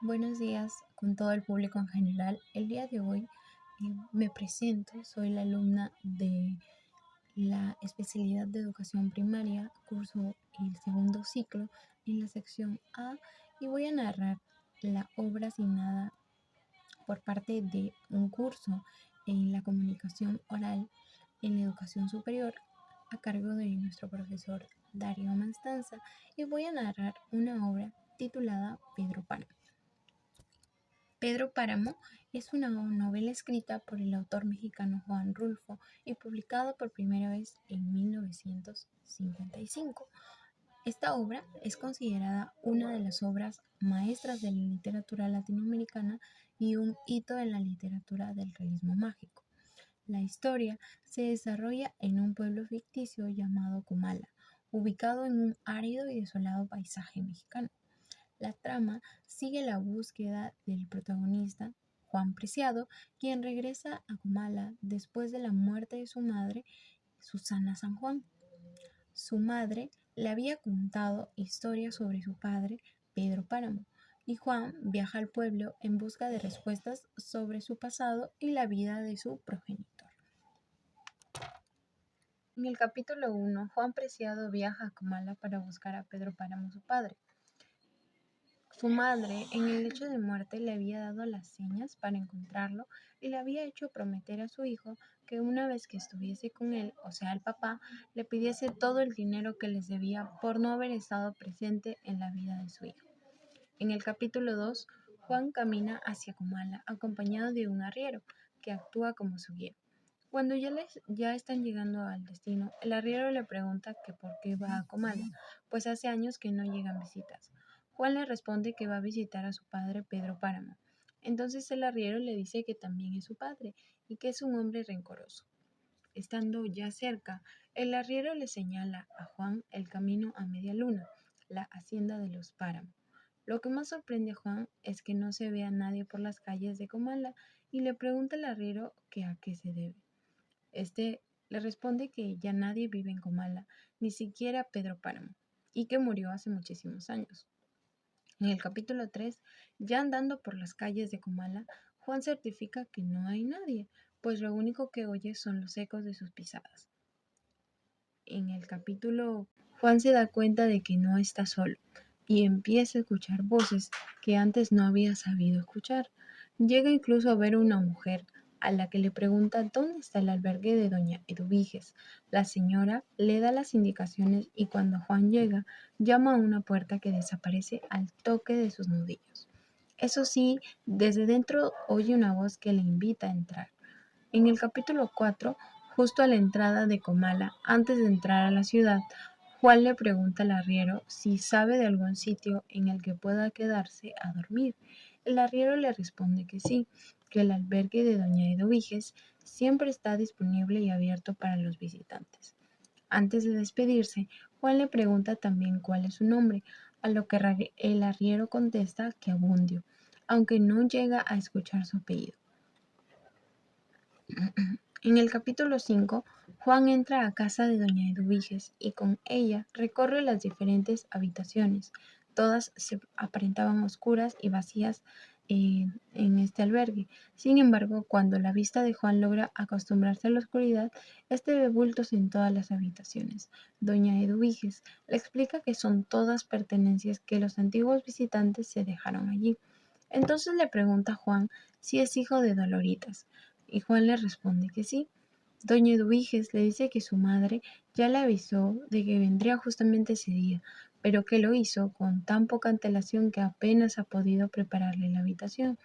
Buenos días con todo el público en general. El día de hoy me presento, soy la alumna de la especialidad de educación primaria, curso el segundo ciclo en la sección A y voy a narrar la obra asignada por parte de un curso en la comunicación oral en la educación superior a cargo de nuestro profesor Darío Manstanza y voy a narrar una obra titulada Pedro Páramo. Pedro Páramo es una novela escrita por el autor mexicano Juan Rulfo y publicada por primera vez en 1955. Esta obra es considerada una de las obras maestras de la literatura latinoamericana y un hito en la literatura del realismo mágico. La historia se desarrolla en un pueblo ficticio llamado Comala, ubicado en un árido y desolado paisaje mexicano. La trama sigue la búsqueda del protagonista, Juan Preciado, quien regresa a Comala después de la muerte de su madre, Susana San Juan. Su madre le había contado historias sobre su padre, Pedro Páramo, y Juan viaja al pueblo en busca de respuestas sobre su pasado y la vida de su progenitor. En el capítulo 1, Juan Preciado viaja a Comala para buscar a Pedro Páramo, su padre. Su madre, en el lecho de muerte, le había dado las señas para encontrarlo y le había hecho prometer a su hijo que una vez que estuviese con él, o sea, el papá, le pidiese todo el dinero que les debía por no haber estado presente en la vida de su hijo. En el capítulo 2, Juan camina hacia Comala acompañado de un arriero que actúa como su guía. Cuando ya están llegando al destino, el arriero le pregunta que por qué va a Comala, pues hace años que no llegan visitas. Juan le responde que va a visitar a su padre Pedro Páramo. Entonces el arriero le dice que también es su padre y que es un hombre rencoroso. Estando ya cerca, el arriero le señala a Juan el camino a Media Luna, la hacienda de los Páramo. Lo que más sorprende a Juan es que no se ve a nadie por las calles de Comala y le pregunta al arriero que a qué se debe. Este le responde que ya nadie vive en Comala, ni siquiera Pedro Páramo, y que murió hace muchísimos años. En el capítulo 3, ya andando por las calles de Comala, Juan certifica que no hay nadie, pues lo único que oye son los ecos de sus pisadas. En el capítulo, Juan se da cuenta de que no está solo y empieza a escuchar voces que antes no había sabido escuchar. Llega incluso a ver una mujer a la que le pregunta dónde está el albergue de doña Eduviges. La señora le da las indicaciones y cuando Juan llega, llama a una puerta que desaparece al toque de sus nudillos. Eso sí, desde dentro oye una voz que le invita a entrar. En el capítulo 4, justo a la entrada de Comala, antes de entrar a la ciudad, Juan le pregunta al arriero si sabe de algún sitio en el que pueda quedarse a dormir. El arriero le responde que sí, que el albergue de doña Edoviges siempre está disponible y abierto para los visitantes. Antes de despedirse, Juan le pregunta también cuál es su nombre, a lo que el arriero contesta que Abundio, aunque no llega a escuchar su apellido. En el capítulo 5, Juan entra a casa de doña Eduviges y con ella recorre las diferentes habitaciones. Todas se aparentaban oscuras y vacías en este albergue. Sin embargo, cuando la vista de Juan logra acostumbrarse a la oscuridad, este ve bultos en todas las habitaciones. Doña Eduviges le explica que son todas pertenencias que los antiguos visitantes se dejaron allí. Entonces le pregunta a Juan si es hijo de Doloritas y Juan le responde que sí. Doña Eduviges le dice que su madre ya le avisó de que vendría justamente ese día, pero que lo hizo con tan poca antelación que apenas ha podido prepararle la habitación.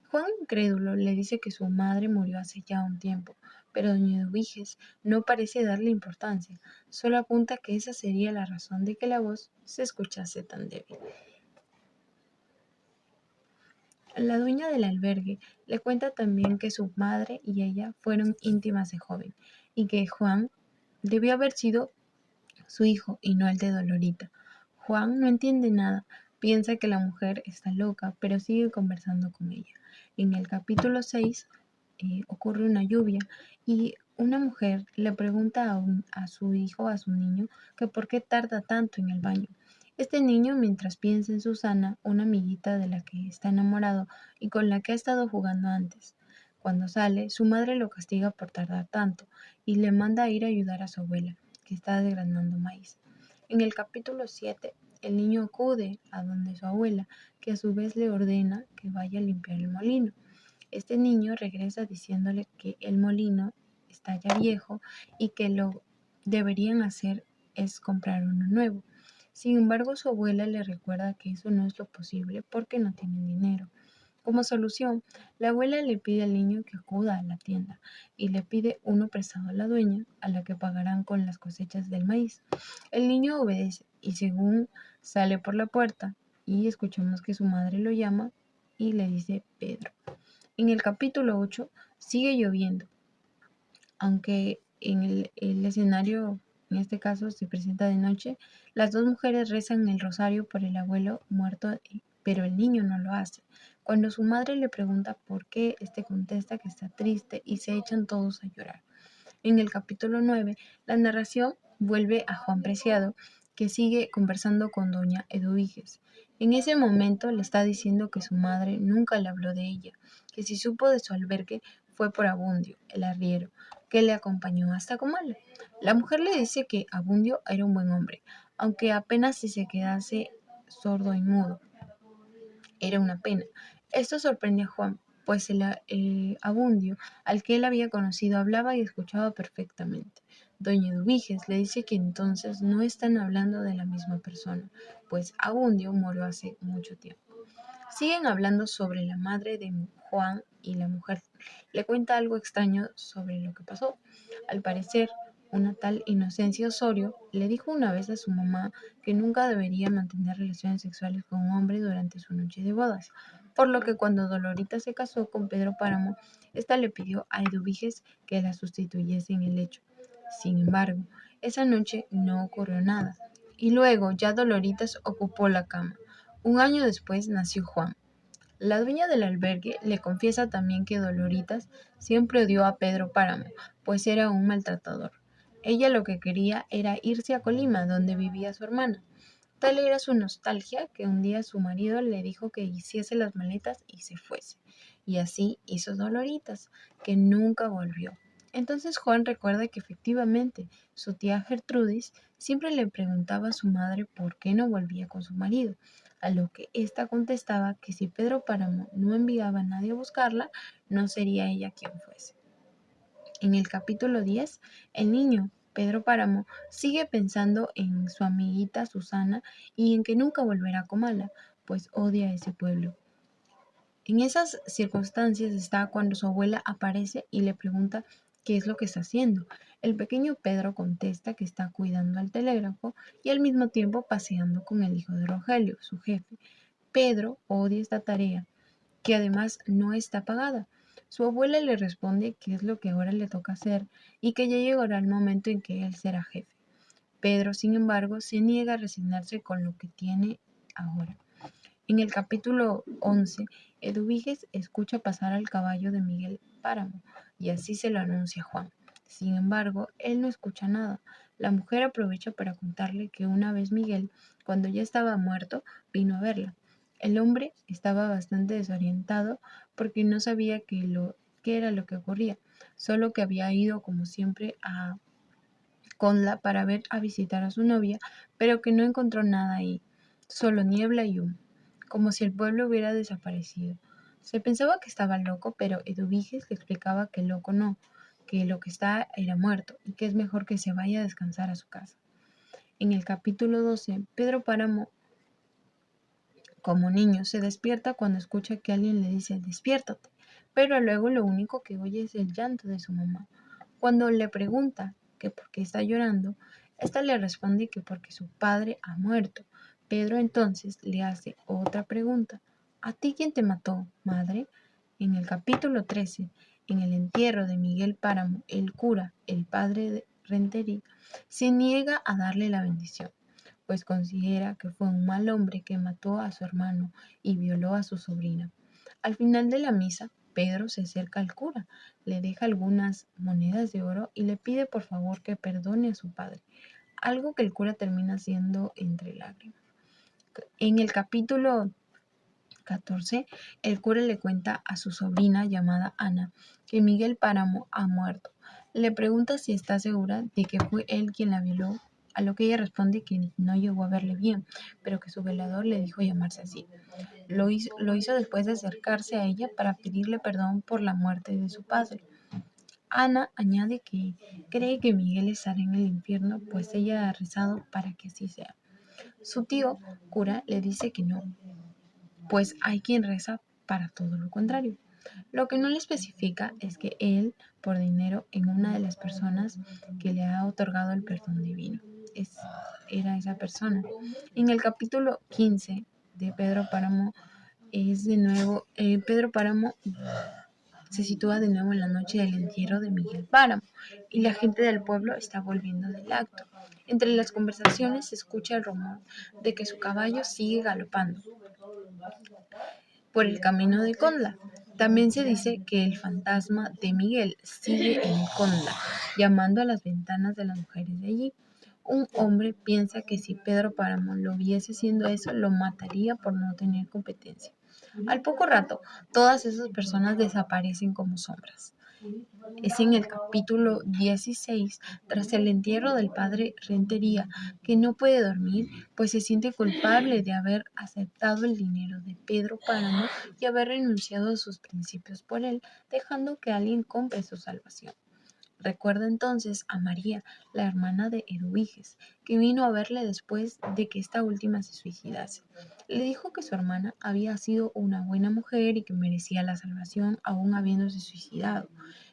Juan, incrédulo, le dice que su madre murió hace ya un tiempo, pero doña Eduviges no parece darle importancia, solo apunta que esa sería la razón de que la voz se escuchase tan débil. La dueña del albergue le cuenta también que su madre y ella fueron íntimas de joven y que Juan debió haber sido su hijo y no el de Dolorita. Juan no entiende nada, piensa que la mujer está loca, pero sigue conversando con ella. En el capítulo 6 ocurre una lluvia y una mujer le pregunta a su hijo, a su niño, que por qué tarda tanto en el baño. Este niño, mientras piensa en Susana, una amiguita de la que está enamorado y con la que ha estado jugando antes. Cuando sale, su madre lo castiga por tardar tanto y le manda a ir a ayudar a su abuela, que está desgranando maíz. En el capítulo 7, el niño acude a donde su abuela, que a su vez le ordena que vaya a limpiar el molino. Este niño regresa diciéndole que el molino está ya viejo y que lo deberían hacer es comprar uno nuevo. Sin embargo, su abuela le recuerda que eso no es lo posible porque no tienen dinero. Como solución, la abuela le pide al niño que acuda a la tienda y le pide uno prestado a la dueña, a la que pagarán con las cosechas del maíz. El niño obedece y según sale por la puerta y escuchamos que su madre lo llama y le dice Pedro. En el capítulo 8 sigue lloviendo, aunque en el escenario, en este caso, se presenta de noche. Las dos mujeres rezan el rosario por el abuelo muerto, pero el niño no lo hace. Cuando su madre le pregunta por qué, este contesta que está triste y se echan todos a llorar. En el capítulo 9, la narración vuelve a Juan Preciado, que sigue conversando con doña Eduviges. En ese momento le está diciendo que su madre nunca le habló de ella, que si supo de su albergue fue por Abundio, el arriero, que le acompañó hasta Comala. La mujer le dice que Abundio era un buen hombre, aunque apenas si se quedase sordo y mudo. Era una pena. Esto sorprende a Juan, pues el Abundio, al que él había conocido, hablaba y escuchaba perfectamente. Doña Eduviges le dice que entonces no están hablando de la misma persona, pues Abundio murió hace mucho tiempo. Siguen hablando sobre la madre de Juan y la mujer le cuenta algo extraño sobre lo que pasó. Al parecer, una tal Inocencia Osorio le dijo una vez a su mamá que nunca debería mantener relaciones sexuales con un hombre durante su noche de bodas, por lo que cuando Dolorita se casó con Pedro Páramo, esta le pidió a Eduviges que la sustituyese en el hecho. Sin embargo, esa noche no ocurrió nada, y luego ya Doloritas ocupó la cama. Un año después nació Juan. La dueña del albergue le confiesa también que Doloritas siempre odió a Pedro Páramo, pues era un maltratador. Ella lo que quería era irse a Colima, donde vivía su hermana. Tal era su nostalgia que un día su marido le dijo que hiciese las maletas y se fuese. Y así hizo Doloritas, que nunca volvió. Entonces Juan recuerda que efectivamente su tía Gertrudis siempre le preguntaba a su madre por qué no volvía con su marido, a lo que ésta contestaba que si Pedro Páramo no enviaba a nadie a buscarla, no sería ella quien fuese. En el capítulo 10, el niño, Pedro Páramo, sigue pensando en su amiguita Susana y en que nunca volverá a Comala, pues odia ese pueblo. En esas circunstancias está cuando su abuela aparece y le pregunta qué es lo que está haciendo. El pequeño Pedro contesta que está cuidando al telégrafo y al mismo tiempo paseando con el hijo de Rogelio, su jefe. Pedro odia esta tarea, que además no está pagada. Su abuela le responde que es lo que ahora le toca hacer y que ya llegará el momento en que él será jefe. Pedro, sin embargo, se niega a resignarse con lo que tiene ahora. En el capítulo 11, Eduviges escucha pasar al caballo de Miguel Páramo y así se lo anuncia a Juan. Sin embargo, él no escucha nada. La mujer aprovecha para contarle que una vez Miguel, cuando ya estaba muerto, vino a verla. El hombre estaba bastante desorientado porque no sabía qué era lo que ocurría, solo que había ido como siempre a Conla para ver a visitar a su novia, pero que no encontró nada ahí, solo niebla y humo, como si el pueblo hubiera desaparecido. Se pensaba que estaba loco, pero Eduviges le explicaba que loco no, que lo que está era muerto y que es mejor que se vaya a descansar a su casa. En el capítulo 12, Pedro Páramo, como niño, se despierta cuando escucha que alguien le dice despiértate, pero luego lo único que oye es el llanto de su mamá. Cuando le pregunta que por qué está llorando, ésta le responde que porque su padre ha muerto. Pedro entonces le hace otra pregunta. ¿A ti quién te mató, madre? En el capítulo 13, en el entierro de Miguel Páramo, el cura, el padre de Rentería, se niega a darle la bendición, pues considera que fue un mal hombre que mató a su hermano y violó a su sobrina. Al final de la misa, Pedro se acerca al cura, le deja algunas monedas de oro y le pide por favor que perdone a su padre, algo que el cura termina haciendo entre lágrimas. En el capítulo 14, el cura le cuenta a su sobrina llamada Ana que Miguel Páramo ha muerto. Le pregunta si está segura de que fue él quien la violó, a lo que ella responde que no llegó a verle bien, pero que su velador le dijo llamarse así. Lo hizo después de acercarse a ella para pedirle perdón por la muerte de su padre. Ana añade que cree que Miguel estará en el infierno, pues ella ha rezado para que así sea. Su tío, cura, le dice que no, pues hay quien reza para todo lo contrario. Lo que no le especifica es que él, por dinero en una de las personas que le ha otorgado el perdón divino, era esa persona. En el capítulo 15 de Pedro Páramo es de nuevo, Pedro Páramo se sitúa de nuevo en la noche del entierro de Miguel Páramo y la gente del pueblo está volviendo del acto. Entre las conversaciones se escucha el rumor de que su caballo sigue galopando por el camino de Conla. También se dice que el fantasma de Miguel sigue en Conla, llamando a las ventanas de las mujeres de allí. Un hombre piensa que si Pedro Páramo lo viese haciendo eso, lo mataría por no tener competencia. Al poco rato, todas esas personas desaparecen como sombras. Es en el capítulo 16, tras el entierro del padre Rentería, que no puede dormir, pues se siente culpable de haber aceptado el dinero de Pedro Páramo y haber renunciado a sus principios por él, dejando que alguien compre su salvación. Recuerda entonces a María, la hermana de Eduviges, que vino a verle después de que esta última se suicidase. Le dijo que su hermana había sido una buena mujer y que merecía la salvación aún habiéndose suicidado.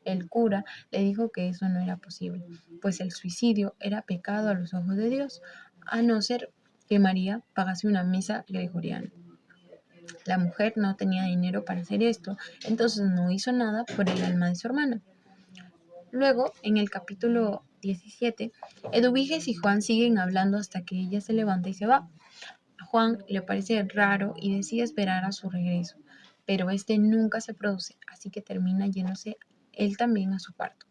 El cura le dijo que eso no era posible, pues el suicidio era pecado a los ojos de Dios, a no ser que María pagase una misa gregoriana. La mujer no tenía dinero para hacer esto, entonces no hizo nada por el alma de su hermana. Luego, en el capítulo 17, Eduviges y Juan siguen hablando hasta que ella se levanta y se va. A Juan le parece raro y decide esperar a su regreso, pero este nunca se produce, así que termina yéndose él también a su cuarto.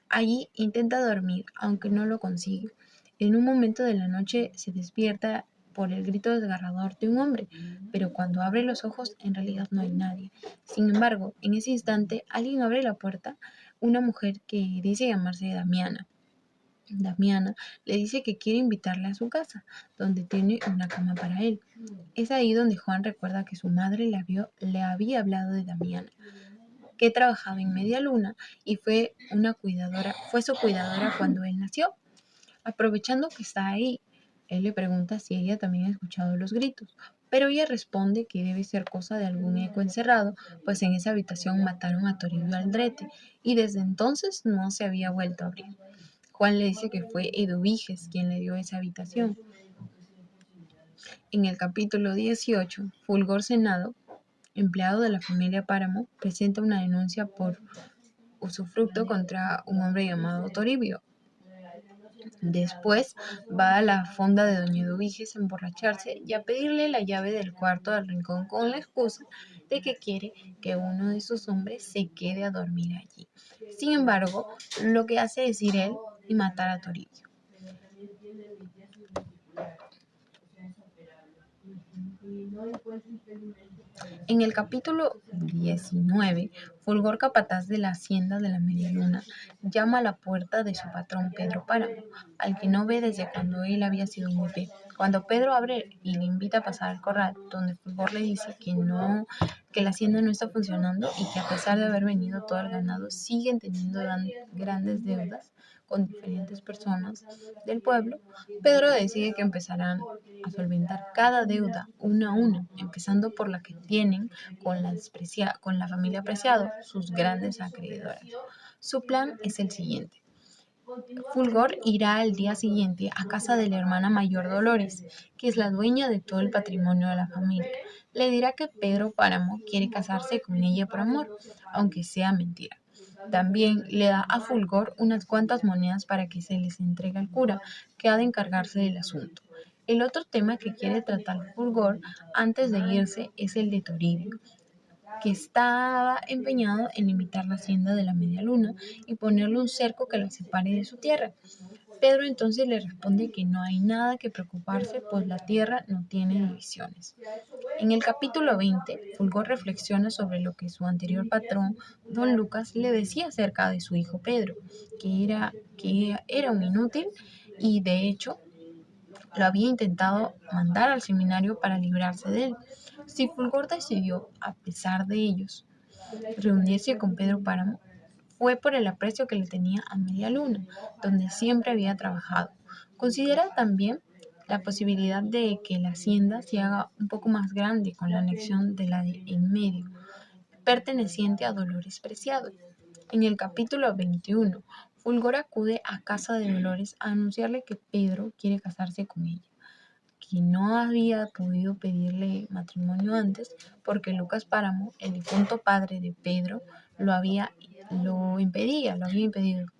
Allí intenta dormir, aunque no lo consigue. En un momento de la noche se despierta por el grito desgarrador de un hombre, pero cuando abre los ojos en realidad no hay nadie. Sin embargo, en ese instante alguien abre la puerta, una mujer que dice llamarse Damiana. Damiana le dice que quiere invitarle a su casa, donde tiene una cama para él. Es ahí donde Juan recuerda que su madre le había hablado de Damiana, que trabajaba en Media Luna y fue su cuidadora cuando él nació. Aprovechando que está ahí, él le pregunta si ella también ha escuchado los gritos, pero ella responde que debe ser cosa de algún eco encerrado, pues en esa habitación mataron a Toribio Aldrete y desde entonces no se había vuelto a abrir. Juan le dice que fue Eduviges quien le dio esa habitación. En el capítulo 18, Fulgor Senado, empleado de la familia Páramo, presenta una denuncia por usufructo contra un hombre llamado Toribio. Después va a la fonda de doña Eduviges a emborracharse y a pedirle la llave del cuarto del rincón con la excusa de que quiere que uno de sus hombres se quede a dormir allí. Sin embargo, lo que hace es ir él y matar a Toribio. En el capítulo 19, Fulgor, capataz de la hacienda de la Media Luna, llama a la puerta de su patrón Pedro Páramo, al que no ve desde cuando él había sido un bebé. Cuando Pedro abre y le invita a pasar al corral, donde Fulgor le dice que la hacienda no está funcionando y que a pesar de haber venido todo el ganado, siguen teniendo grandes deudas con diferentes personas del pueblo, Pedro decide que empezarán a solventar cada deuda una a una, empezando por la que tienen con la familia Preciado, sus grandes acreedoras. Su plan es el siguiente. Fulgor irá al día siguiente a casa de la hermana mayor Dolores, que es la dueña de todo el patrimonio de la familia. Le dirá que Pedro Páramo quiere casarse con ella por amor, aunque sea mentira. También le da a Fulgor unas cuantas monedas para que se les entregue al cura, que ha de encargarse del asunto. El otro tema que quiere tratar Fulgor antes de irse es el de Toribio, que estaba empeñado en limitar la hacienda de la Media Luna y ponerle un cerco que la separe de su tierra. Pedro entonces le responde que no hay nada que preocuparse, pues la tierra no tiene divisiones. En el capítulo 20, Fulgor reflexiona sobre lo que su anterior patrón, don Lucas, le decía acerca de su hijo Pedro, que era un inútil y de hecho lo había intentado mandar al seminario para librarse de él. Si Fulgor decidió, a pesar de ellos, reunirse con Pedro Páramo, fue por el aprecio que le tenía a Media Luna, donde siempre había trabajado. Considera también la posibilidad de que la hacienda se haga un poco más grande con la anexión de la de en medio, perteneciente a Dolores Preciado. En el capítulo 21, Fulgor acude a casa de Dolores a anunciarle que Pedro quiere casarse con ella, que no había podido pedirle matrimonio antes porque Lucas Páramo, el difunto padre de Pedro, lo había impedido.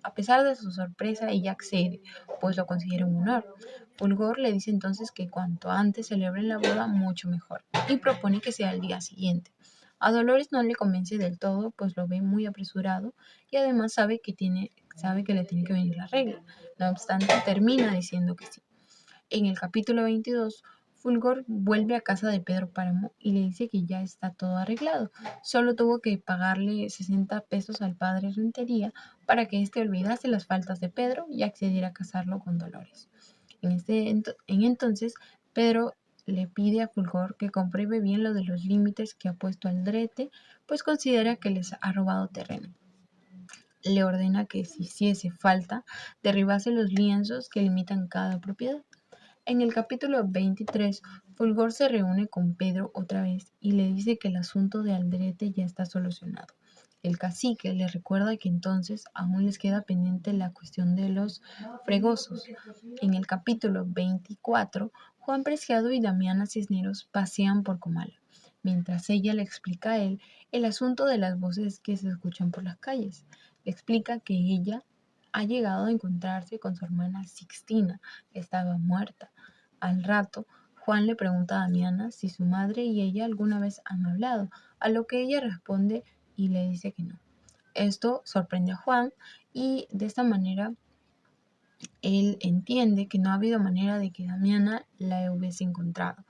A pesar de su sorpresa, ella accede, pues lo considera un honor. Fulgor le dice entonces que cuanto antes celebren la boda, mucho mejor, y propone que sea el día siguiente. A Dolores no le convence del todo, pues lo ve muy apresurado y además sabe que le tiene que venir la regla. No obstante, termina diciendo que sí. En el capítulo 22, Fulgor vuelve a casa de Pedro Páramo y le dice que ya está todo arreglado. Solo tuvo que pagarle 60 pesos al padre Rentería para que éste olvidase las faltas de Pedro y accediera a casarlo con Dolores. En entonces, Pedro le pide a Fulgor que compruebe bien lo de los límites que ha puesto Aldrete, pues considera que les ha robado terreno. Le ordena que si hiciese falta, derribase los lienzos que limitan cada propiedad. En el capítulo 23, Fulgor se reúne con Pedro otra vez y le dice que el asunto de Aldrete ya está solucionado. El cacique le recuerda que entonces aún les queda pendiente la cuestión de los fregosos. En el capítulo 24, Juan Preciado y Damiana Cisneros pasean por Comala, mientras ella le explica a él el asunto de las voces que se escuchan por las calles. Le explica que ella ha llegado a encontrarse con su hermana Sixtina, que estaba muerta. Al rato, Juan le pregunta a Damiana si su madre y ella alguna vez han hablado, a lo que ella responde y le dice que no. Esto sorprende a Juan y de esta manera él entiende que no ha habido manera de que Damiana la hubiese encontrado.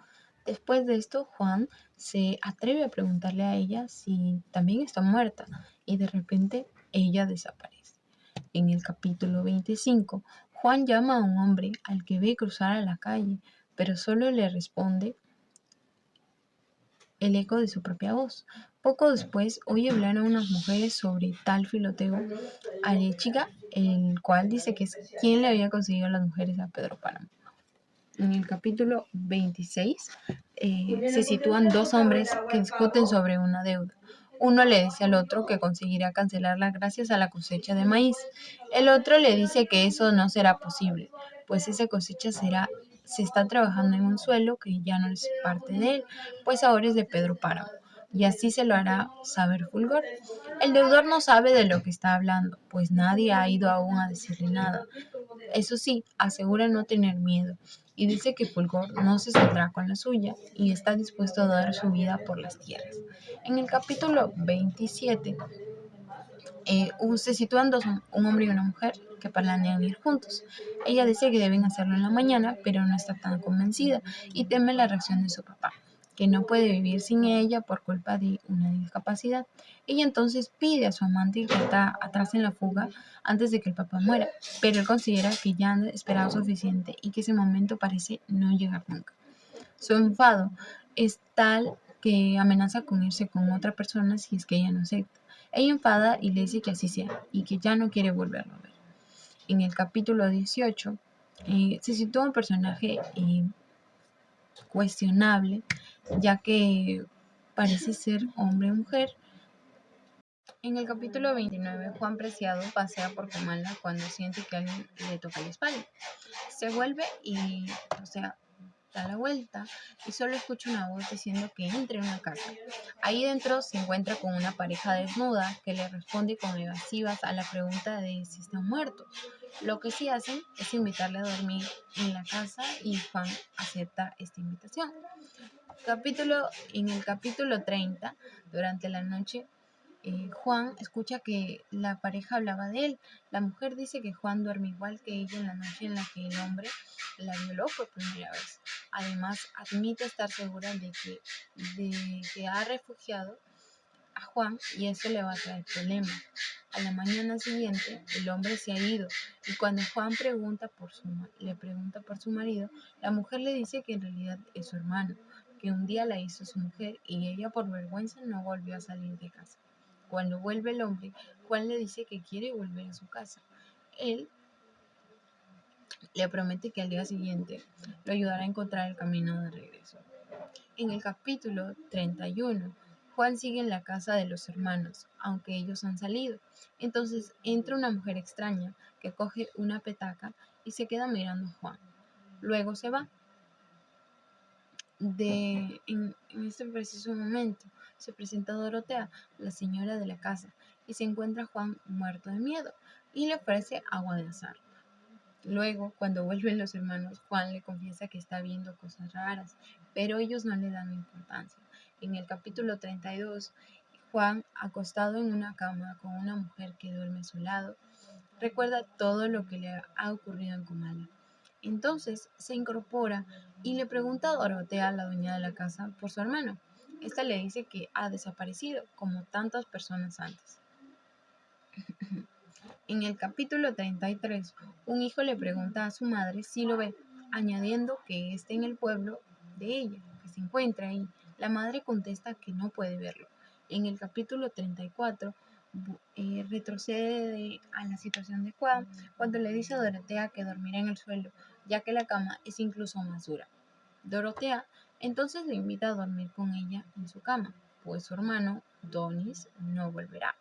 Después de esto, Juan se atreve a preguntarle a ella si también está muerta y de repente ella desaparece. En el capítulo 25, Juan llama a un hombre al que ve cruzar a la calle, pero solo le responde el eco de su propia voz. Poco después oye hablar a unas mujeres sobre tal Filoteo Arechiga, el cual dice que es quien le había conseguido las mujeres a Pedro Páramo. En el capítulo 26 se sitúan dos hombres que discuten sobre una deuda. Uno le dice al otro que conseguirá cancelarla gracias a la cosecha de maíz. El otro le dice que eso no será posible, pues esa cosecha se está trabajando en un suelo que ya no es parte de él, pues ahora es de Pedro Páramo. Y así se lo hará saber Fulgor. El deudor no sabe de lo que está hablando, pues nadie ha ido aún a decirle nada. Eso sí, asegura no tener miedo y dice que Fulgor no se saldrá con la suya y está dispuesto a dar su vida por las tierras. En el capítulo 27 se sitúan un hombre y una mujer que planean ir juntos. Ella dice que deben hacerlo en la mañana, pero no está tan convencida y teme la reacción de su papá, que no puede vivir sin ella por culpa de una discapacidad. Ella entonces pide a su amante que atrasen la fuga antes de que el papá muera, pero él considera que ya han esperado suficiente y que ese momento parece no llegar nunca. Su enfado es tal que amenaza con irse con otra persona si es que ella no acepta. Ella enfada y le dice que así sea y que ya no quiere volverlo a ver. En el capítulo 18 se sitúa un personaje cuestionable, ya que parece ser hombre o mujer. En el capítulo 29, Juan Preciado pasea por Comala cuando siente que alguien le toca la espalda. Se vuelve da la vuelta y solo escucha una voz diciendo que entre en una casa. Ahí dentro se encuentra con una pareja desnuda que le responde con evasivas a la pregunta de si están muertos. Lo que sí hacen es invitarle a dormir en la casa y Juan acepta esta invitación. En el capítulo 30, durante la noche, Juan escucha que la pareja hablaba de él. La mujer dice que Juan duerme igual que ella en la noche en la que el hombre la violó por primera vez. Además, admite estar segura de que ha refugiado a Juan y eso le va a traer problemas. A la mañana siguiente, el hombre se ha ido y cuando Juan le pregunta por su marido, la mujer le dice que en realidad es su hermano, que un día la hizo su mujer y ella por vergüenza no volvió a salir de casa. Cuando vuelve el hombre, Juan le dice que quiere volver a su casa. Él le promete que al día siguiente lo ayudará a encontrar el camino de regreso. En el capítulo 31, Juan sigue en la casa de los hermanos, aunque ellos han salido. Entonces entra una mujer extraña que coge una petaca y se queda mirando a Juan. Luego se va. En este preciso momento se presenta Dorotea, la señora de la casa, y se encuentra a Juan muerto de miedo y le ofrece agua de azar. Luego, cuando vuelven los hermanos, Juan le confiesa que está viendo cosas raras, pero ellos no le dan importancia. En el capítulo 32, Juan, acostado en una cama con una mujer que duerme a su lado, recuerda todo lo que le ha ocurrido en Comala. Entonces se incorpora y le pregunta a Dorotea, la dueña de la casa, por su hermano. Esta le dice que ha desaparecido, como tantas personas antes. En el capítulo 33, un hijo le pregunta a su madre si lo ve, añadiendo que está en el pueblo de ella, que se encuentra ahí. La madre contesta que no puede verlo. En el capítulo 34, retrocede a la situación de Juan cuando le dice a Dorotea que dormirá en el suelo, ya que la cama es incluso más dura. Dorotea entonces le invita a dormir con ella en su cama, pues su hermano, Donis, no volverá.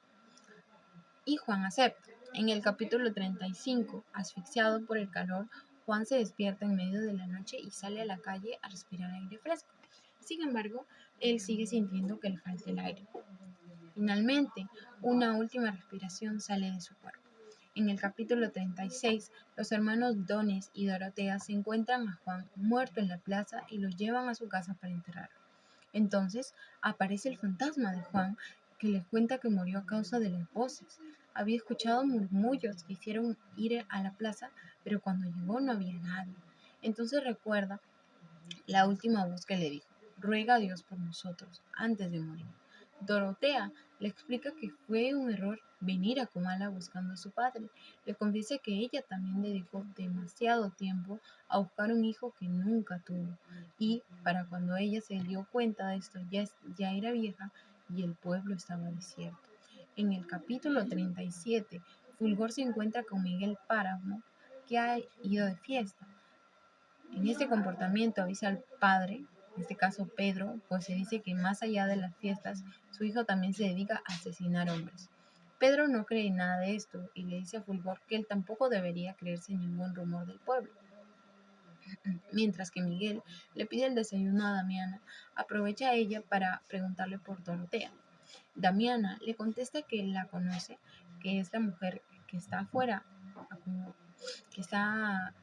Y Juan acepta. En el capítulo 35, asfixiado por el calor, Juan se despierta en medio de la noche y sale a la calle a respirar aire fresco. Sin embargo, él sigue sintiendo que le falta el aire. Finalmente, una última respiración sale de su cuerpo. En el capítulo 36, los hermanos Dones y Dorotea se encuentran a Juan muerto en la plaza y lo llevan a su casa para enterrarlo. Entonces aparece el fantasma de Juan que le cuenta que murió a causa de las voces. Había escuchado murmullos que hicieron ir a la plaza, pero cuando llegó no había nadie. Entonces recuerda la última voz que le dijo: ruega a Dios por nosotros antes de morir. Dorotea le explica que fue un error venir a Comala buscando a su padre. Le confiesa que ella también dedicó demasiado tiempo a buscar un hijo que nunca tuvo. Y para cuando ella se dio cuenta de esto, ya era vieja y el pueblo estaba desierto. En el capítulo 37, Fulgor se encuentra con Miguel Páramo, que ha ido de fiesta. En este comportamiento avisa al padre, en este caso Pedro, pues se dice que más allá de las fiestas, su hijo también se dedica a asesinar hombres. Pedro no cree en nada de esto y le dice a Fulgor que él tampoco debería creerse en ningún rumor del pueblo. Mientras que Miguel le pide el desayuno a Damiana, aprovecha a ella para preguntarle por Dorotea. Damiana le contesta que la conoce, que es la mujer que está afuera, que está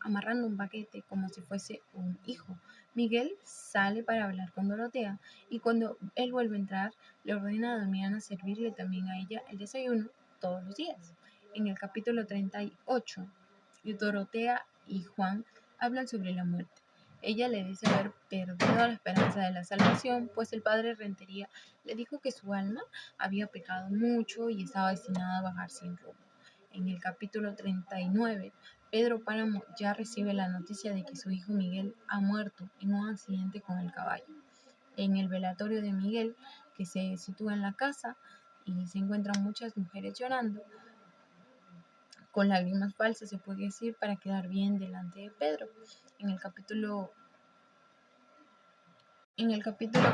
amarrando un paquete como si fuese un hijo. Miguel sale para hablar con Dorotea y cuando él vuelve a entrar, le ordena a Damiana servirle también a ella el desayuno todos los días. En el capítulo 38, Dorotea y Juan hablan sobre la muerte. Ella le dice haber perdido la esperanza de la salvación, pues el padre Rentería le dijo que su alma había pecado mucho y estaba destinada a bajar sin rumbo. En el capítulo 39, Pedro Páramo ya recibe la noticia de que su hijo Miguel ha muerto en un accidente con el caballo. En el velatorio de Miguel, que se sitúa en la casa y se encuentran muchas mujeres llorando, con lágrimas falsas se puede decir, para quedar bien delante de Pedro. En el capítulo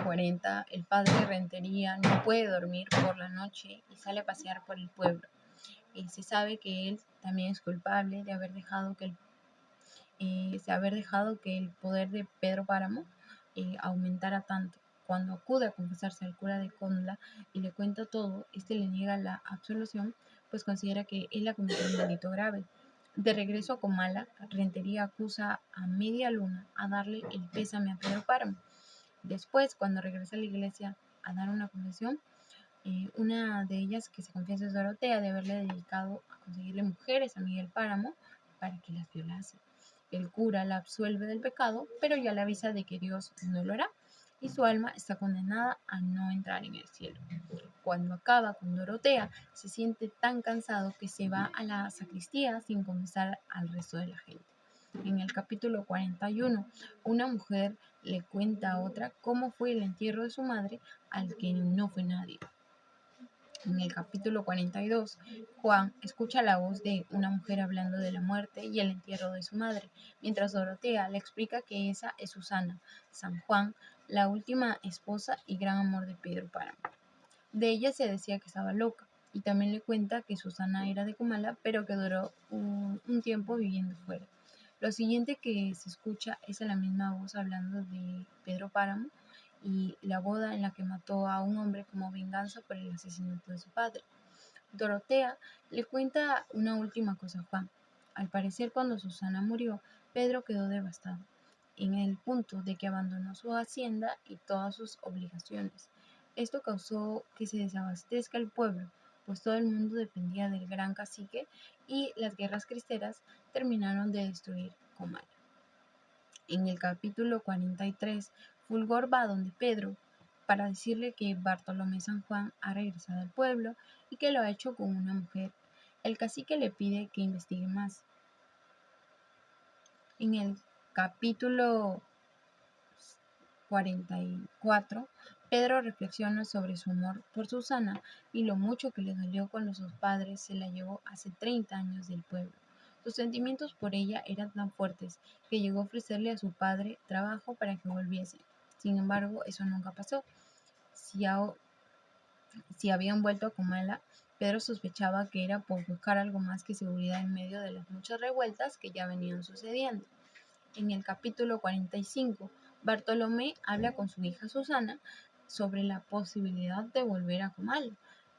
40, el padre Rentería no puede dormir por la noche y sale a pasear por el pueblo. Se sabe que él también es culpable de haber dejado que el poder de Pedro Páramo aumentara tanto. Cuando acude a confesarse al cura de Conla y le cuenta todo, este le niega la absolución, pues considera que él ha cometido un delito grave. De regreso a Comala, Rentería acusa a Media Luna a darle el pésame a Pedro Páramo. Después, cuando regresa a la iglesia a dar una confesión, Una de ellas que se confiesa es Dorotea, de haberle dedicado a conseguirle mujeres a Miguel Páramo para que las violase. El cura la absuelve del pecado, pero ya le avisa de que Dios no lo hará y su alma está condenada a no entrar en el cielo. Cuando acaba con Dorotea, se siente tan cansado que se va a la sacristía sin confesar al resto de la gente. En el capítulo 41, una mujer le cuenta a otra cómo fue el entierro de su madre al que no fue nadie. En el capítulo 42, Juan escucha la voz de una mujer hablando de la muerte y el entierro de su madre, mientras Dorotea le explica que esa es Susana, San Juan, la última esposa y gran amor de Pedro Páramo. De ella se decía que estaba loca, y también le cuenta que Susana era de Comala, pero que duró un tiempo viviendo fuera. Lo siguiente que se escucha es a la misma voz hablando de Pedro Páramo y la boda en la que mató a un hombre como venganza por el asesinato de su padre. Dorotea le cuenta una última cosa a Juan. Al parecer, cuando Susana murió, Pedro quedó devastado, en el punto de que abandonó su hacienda y todas sus obligaciones. Esto causó que se desabastezca el pueblo, pues todo el mundo dependía del gran cacique y las guerras cristeras terminaron de destruir Comala. En el capítulo 43, Fulgor va donde Pedro para decirle que Bartolomé San Juan ha regresado al pueblo y que lo ha hecho con una mujer. El cacique le pide que investigue más. En el capítulo 44, Pedro reflexiona sobre su amor por Susana y lo mucho que le dolió cuando sus padres se la llevó hace 30 años del pueblo. Sus sentimientos por ella eran tan fuertes que llegó a ofrecerle a su padre trabajo para que volviese. Sin embargo, eso nunca pasó. Si, si habían vuelto a Comala, Pedro sospechaba que era por buscar algo más que seguridad en medio de las muchas revueltas que ya venían sucediendo. En el capítulo 45, Bartolomé habla con su hija Susana sobre la posibilidad de volver a Comala.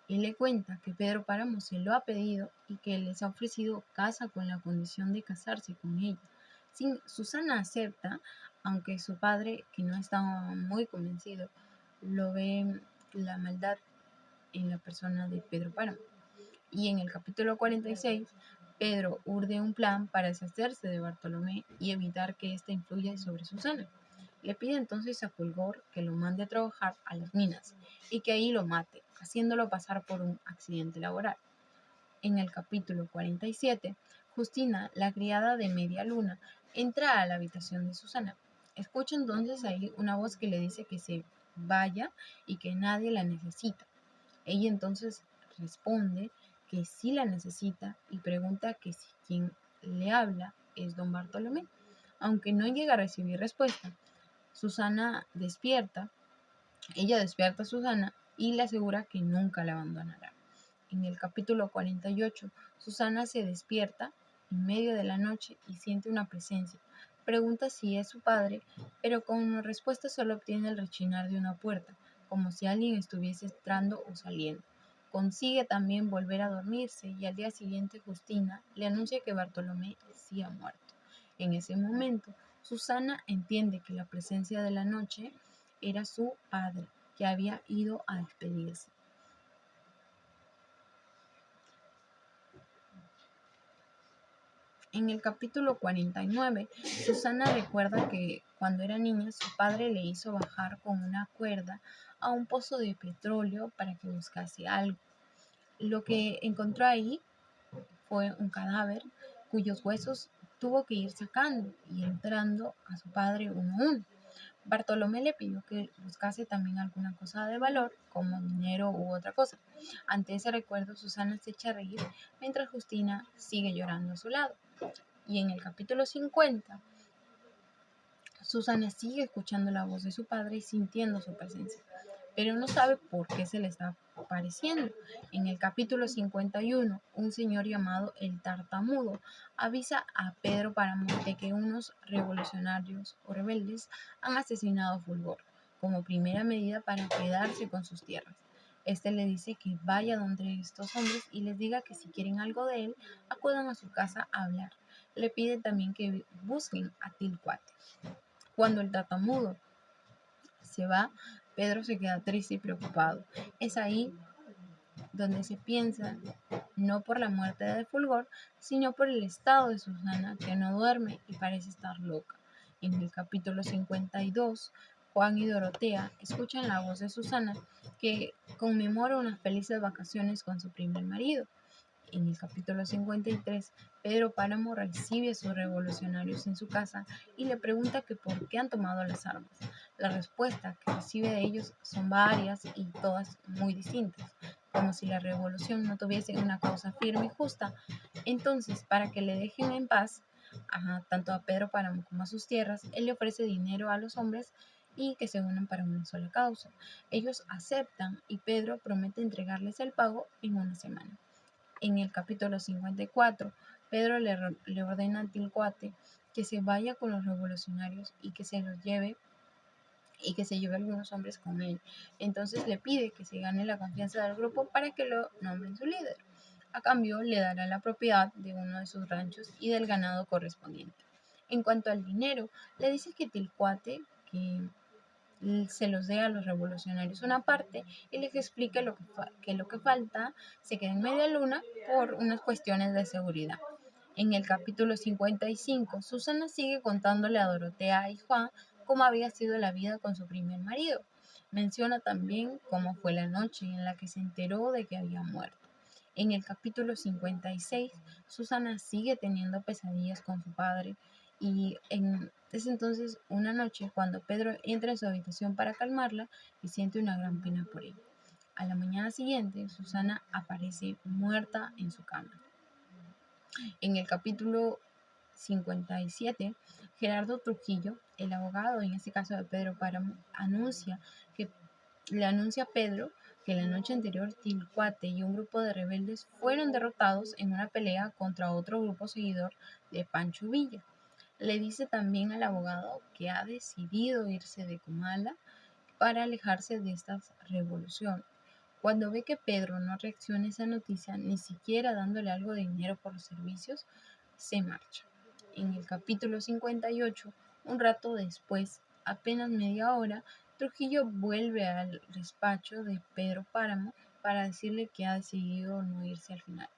Él le cuenta que Pedro Páramo se lo ha pedido y que les ha ofrecido casa con la condición de casarse con ella. Susana acepta, aunque su padre, que no estaba muy convencido, lo ve la maldad en la persona de Pedro Páramo. Y en el capítulo 46, Pedro urde un plan para deshacerse de Bartolomé y evitar que éste influya sobre Susana. Le pide entonces a Fulgor que lo mande a trabajar a las minas y que ahí lo mate, haciéndolo pasar por un accidente laboral. En el capítulo 47, Justina, la criada de Media Luna, entra a la habitación de Susana. Escucha entonces ahí una voz que le dice que se vaya y que nadie la necesita. Ella entonces responde que sí la necesita y pregunta que si quien le habla es don Bartolomé. Aunque no llega a recibir respuesta, Susana despierta, ella despierta a Susana y le asegura que nunca la abandonará. En el capítulo 48, Susana se despierta en medio de la noche y siente una presencia. Pregunta si es su padre, pero como respuesta solo obtiene el rechinar de una puerta, como si alguien estuviese entrando o saliendo. Consigue también volver a dormirse y al día siguiente Justina le anuncia que Bartolomé sí ha muerto. En ese momento, Susana entiende que la presencia de la noche era su padre, que había ido a despedirse. En el capítulo 49, Susana recuerda que cuando era niña su padre le hizo bajar con una cuerda a un pozo de petróleo para que buscase algo. Lo que encontró ahí fue un cadáver cuyos huesos tuvo que ir sacando y entrando a su padre uno a uno. Bartolomé le pidió que buscase también alguna cosa de valor, como dinero u otra cosa. Ante ese recuerdo, Susana se echa a reír mientras Justina sigue llorando a su lado. Y en el capítulo 50, Susana sigue escuchando la voz de su padre y sintiendo su presencia, pero no sabe por qué se le está apareciendo. En el capítulo 51, un señor llamado el Tartamudo avisa a Pedro Páramo de que unos revolucionarios o rebeldes han asesinado a Fulgor como primera medida para quedarse con sus tierras. Este le dice que vaya donde estos hombres y les diga que si quieren algo de él, acudan a su casa a hablar. Le pide también que busquen a Tilcuate. Cuando el tartamudo se va, Pedro se queda triste y preocupado. Es ahí donde se piensa no por la muerte de Fulgor, sino por el estado de Susana, que no duerme y parece estar loca. En el capítulo 52, Juan y Dorotea escuchan la voz de Susana, que conmemora unas felices vacaciones con su primer marido. En el capítulo 53, Pedro Páramo recibe a sus revolucionarios en su casa y le pregunta que por qué han tomado las armas. La respuesta que recibe de ellos son varias y todas muy distintas, como si la revolución no tuviese una causa firme y justa. Entonces, para que le dejen en paz, tanto a Pedro Páramo como a sus tierras, él le ofrece dinero a los hombres y que se unan para una sola causa. Ellos aceptan y Pedro promete entregarles el pago en una semana. En el capítulo 54, Pedro le ordena a Tilcuate que se vaya con los revolucionarios y que se los lleve y que se lleve algunos hombres con él. Entonces le pide que se gane la confianza del grupo para que lo nombren su líder. A cambio, le dará la propiedad de uno de sus ranchos y del ganado correspondiente. En cuanto al dinero, le dice que Tilcuate que se los dé a los revolucionarios una parte y les explique que lo que falta se queda en media luna por unas cuestiones de seguridad. En el capítulo 55, Susana sigue contándole a Dorotea y Juan cómo había sido la vida con su primer marido. Menciona también cómo fue la noche en la que se enteró de que había muerto. En el capítulo 56, Susana sigue teniendo pesadillas con su padre es entonces una noche cuando Pedro entra en su habitación para calmarla y siente una gran pena por ella. A la mañana siguiente, Susana aparece muerta en su cama. En el capítulo 57, Gerardo Trujillo, el abogado, en este caso de Pedro Páramo, le anuncia a Pedro que la noche anterior Tilcuate y un grupo de rebeldes fueron derrotados en una pelea contra otro grupo seguidor de Pancho Villa. Le dice también al abogado que ha decidido irse de Comala para alejarse de esta revolución. Cuando ve que Pedro no reacciona a esa noticia, ni siquiera dándole algo de dinero por los servicios, se marcha. En el capítulo 58, un rato después, apenas media hora, Trujillo vuelve al despacho de Pedro Páramo para decirle que ha decidido no irse al final.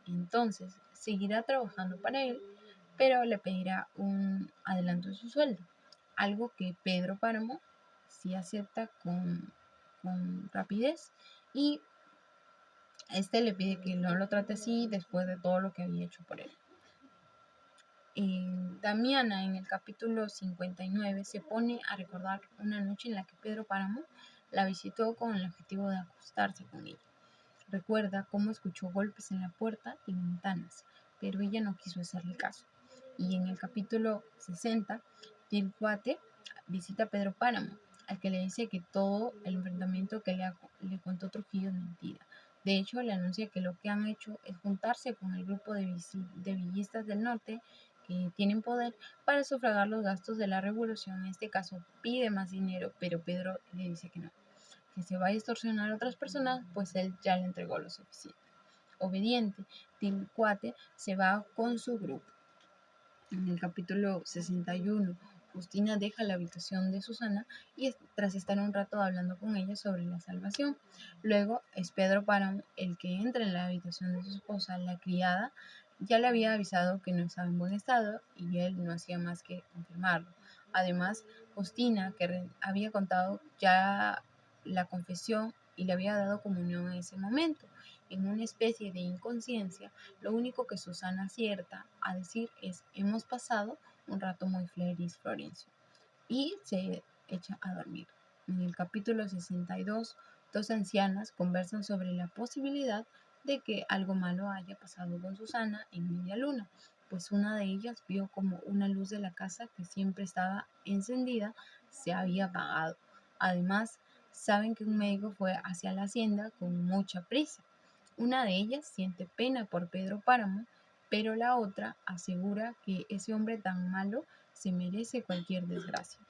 Entonces, seguirá trabajando para él, pero le pedirá un adelanto de su sueldo, algo que Pedro Páramo sí acepta con rapidez y este le pide que no lo trate así después de todo lo que había hecho por él. Damiana en el capítulo 59 se pone a recordar una noche en la que Pedro Páramo la visitó con el objetivo de acostarse con ella. Recuerda cómo escuchó golpes en la puerta y ventanas, pero ella no quiso hacerle caso. Y en el capítulo 60, Tilcuate visita a Pedro Páramo, al que le dice que todo el enfrentamiento que le contó Trujillo es mentira. De hecho, le anuncia que lo que han hecho es juntarse con el grupo de villistas del norte que tienen poder para sufragar los gastos de la revolución. En este caso pide más dinero, pero Pedro le dice que se va a extorsionar a otras personas, pues él ya le entregó lo suficiente. Obediente, Tilcuate se va con su grupo. En el capítulo 61, Justina deja la habitación de Susana y tras estar un rato hablando con ella sobre la salvación. Luego es Pedro Páramo el que entra en la habitación de su esposa, la criada, ya le había avisado que no estaba en buen estado y él no hacía más que confirmarlo. Además, Justina, que había contado ya la confesión y le había dado comunión en ese momento. En una especie de inconsciencia, lo único que Susana acierta a decir es: hemos pasado un rato muy feliz, Florencio. Y se echa a dormir. En el capítulo 62, dos ancianas conversan sobre la posibilidad de que algo malo haya pasado con Susana en media luna, pues una de ellas vio como una luz de la casa que siempre estaba encendida se había apagado. Además, saben que un médico fue hacia la hacienda con mucha prisa. Una de ellas siente pena por Pedro Páramo, pero la otra asegura que ese hombre tan malo se merece cualquier desgracia.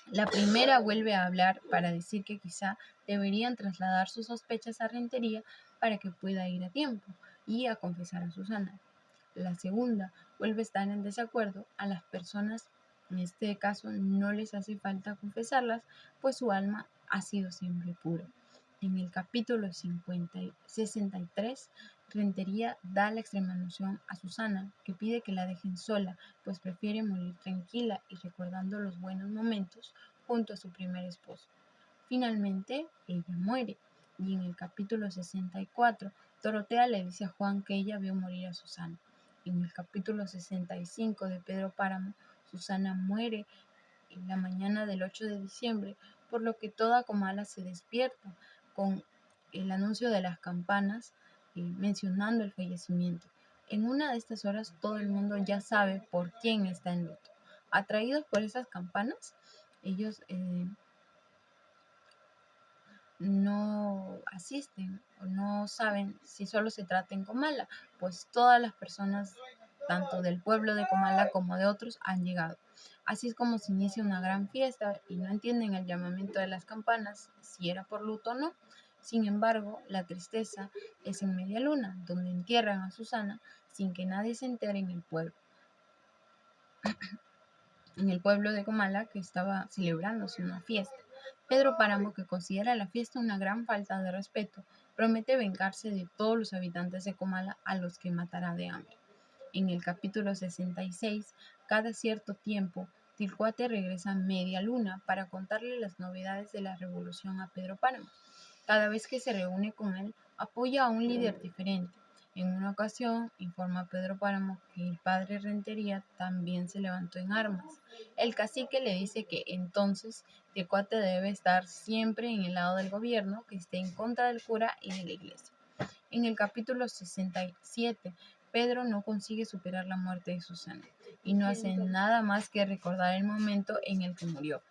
La primera vuelve a hablar para decir que quizá deberían trasladar sus sospechas a Rentería para que pueda ir a tiempo y a confesar a Susana. La segunda vuelve a estar en desacuerdo. A las personas, en este caso, no les hace falta confesarlas, pues su alma ha sido siempre pura. En el capítulo 63, Rentería da la extremaunción a Susana, que pide que la dejen sola, pues prefiere morir tranquila y recordando los buenos momentos junto a su primer esposo. Finalmente, ella muere, y en el capítulo 64, Dorotea le dice a Juan que ella vio morir a Susana. En el capítulo 65 de Pedro Páramo, Susana muere en la mañana del 8 de diciembre, por lo que toda Comala se despierta con el anuncio de las campanas mencionando el fallecimiento. En una de estas horas todo el mundo ya sabe por quién está en luto. Atraídos por esas campanas, ellos no asisten o no saben si solo se trata en Comala, pues todas las personas, tanto del pueblo de Comala como de otros, han llegado. Así es como se inicia una gran fiesta y no entienden el llamamiento de las campanas, si era por luto o no. Sin embargo, la tristeza es en Media Luna, donde entierran a Susana sin que nadie se entere en el pueblo de Comala, que estaba celebrándose una fiesta. Pedro Páramo, que considera la fiesta una gran falta de respeto, promete vengarse de todos los habitantes de Comala a los que matará de hambre. En el capítulo 66, cada cierto tiempo, Tilcuate regresa a Media Luna para contarle las novedades de la revolución a Pedro Páramo. Cada vez que se reúne con él, apoya a un líder diferente. En una ocasión, informa Pedro Páramo que el padre Rentería también se levantó en armas. El cacique le dice que entonces Tecuate debe estar siempre en el lado del gobierno, que esté en contra del cura y de la iglesia. En el capítulo 67, Pedro no consigue superar la muerte de Susana y no hace nada más que recordar el momento en el que murió.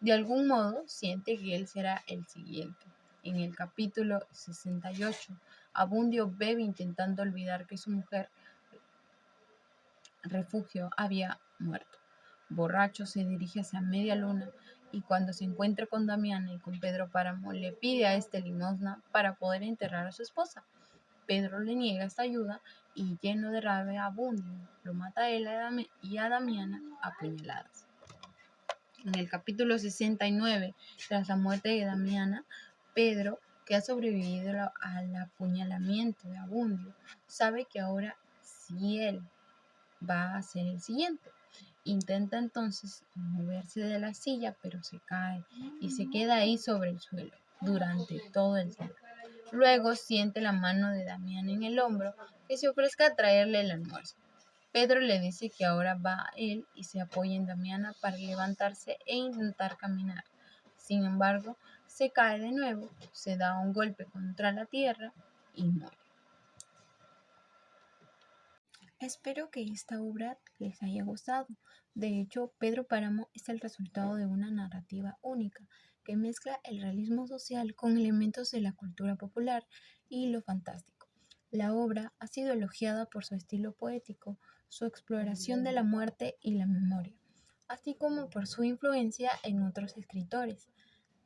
De algún modo, siente que él será el siguiente. En el capítulo 68, Abundio bebe intentando olvidar que su mujer, Refugio, había muerto. Borracho se dirige hacia Media Luna y cuando se encuentra con Damiana y con Pedro Páramo, le pide a este limosna para poder enterrar a su esposa. Pedro le niega esta ayuda y lleno de rabia Abundio lo mata a él y a Damiana a puñaladas. En el capítulo 69, tras la muerte de Damiana, Pedro, que ha sobrevivido al apuñalamiento de Abundio, sabe que ahora sí él va a ser el siguiente. Intenta entonces moverse de la silla, pero se cae y se queda ahí sobre el suelo durante todo el día. Luego siente la mano de Damián en el hombro que se ofrezca a traerle el almuerzo. Pedro le dice que ahora va él y se apoya en Damiana para levantarse e intentar caminar. Sin embargo, se cae de nuevo, se da un golpe contra la tierra y muere. Espero que esta obra les haya gustado. De hecho, Pedro Páramo es el resultado de una narrativa única que mezcla el realismo social con elementos de la cultura popular y lo fantástico. La obra ha sido elogiada por su estilo poético, su exploración de la muerte y la memoria, así como por su influencia en otros escritores.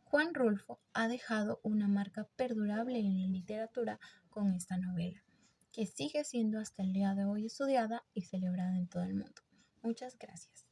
Juan Rulfo ha dejado una marca perdurable en la literatura con esta novela, que sigue siendo hasta el día de hoy estudiada y celebrada en todo el mundo. Muchas gracias.